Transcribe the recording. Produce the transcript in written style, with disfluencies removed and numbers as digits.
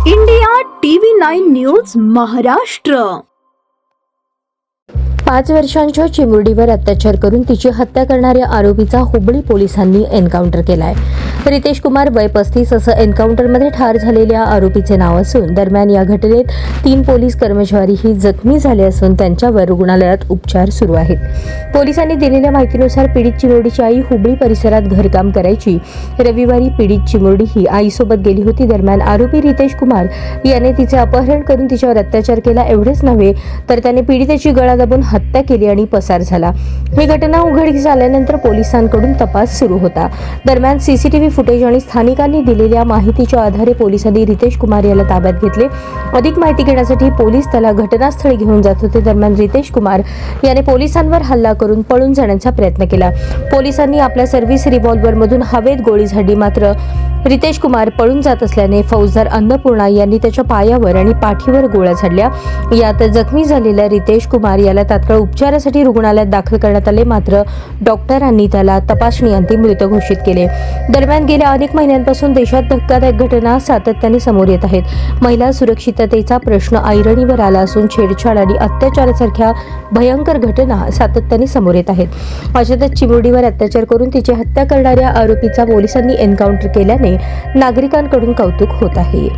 India TV 9 news Maharashtra. 5 वर्षांच्या चिमुरडीवर अत्याचार करून तिची हत्या करणाऱ्या आरोपीचा हुबळी पोलिसांनी एन्काउंटर केलाय। रितेश कुमार वय 35 असं एन्काउंटरमध्ये ठार झालेल्या आरोपीचे नाव असून दरम्यान या घटनेत 3 पोलीस कर्मचारीही जखमी झाले असून त्यांच्यावर रुग्णालयात उपचार सुरू आहेत। पोलिसांनी दिलेल्या माहितीनुसार पीडित चिमुरडीची आई हुबळी परिसरात घरकाम करायची। रविवारी पीडित चिमुरडी ही आईसोबत गेली होती। दरम्यान आरोपी रितेश कुमार याने तिचे अपहरण करून तिच्यावर अत्याचार केला। एवढेच नव्हे तर त्याने पीडितेची गळा दाबून हत्या केली आणि पसार झाला। ही घटना उघडकीस आल्यानंतर पोलिसांकडून तपास सुरू होता। दरम्यान सीसीटीव्ही फुटेज आणि स्थानिकांनी दिलेल्या माहितीच्या आधारे पोलिसांनी रितेश कुमार याला ताब्यात घेतले। अधिक माहिती घेण्यासाठी पोलीस त्याला घटनास्थळी घेऊन जात होते। दरम्यान रितेश कुमार याने पोलिसांवर हल्ला करून पळून जाण्याचा प्रयत्न केला। पोलिसांनी आपल्या सर्व्हिस रिव्हॉल्वर मधून हवेत गोळी झाडली, मात्र रितेश कुमार पळून जात असल्याने फौजदार अन्नपूर्णा यांनी त्याच्या पायावर आणि पाठीवर गोळ्या झाडल्या। यात जखमी झालेल्या रितेश कुमार याला तात्काळ उपचारासाठी रुग्णालयात दाखल करण्यात आले, मात्र डॉक्टरांनी त्याला तपासणीअंती मृत घोषित केले। दरम्यान गेल्या अनेक महिन्यांपासून देशात धक्कादायक घटना सातत्याने समोर येत आहेत। महिला सुरक्षिततेचा प्रश्न ऐरणीवर आला असून छेडछाड आणि अत्याचारासारख्या भयंकर घटना सातत्याने समोर येत आहेत। अशातच चिमुरडीवर अत्याचार करून तिची हत्या करणाऱ्या आरोपीचा पोलिसांनी एन्काउंटर केल्याने नागरिकांकडून कौतुक होत आहे।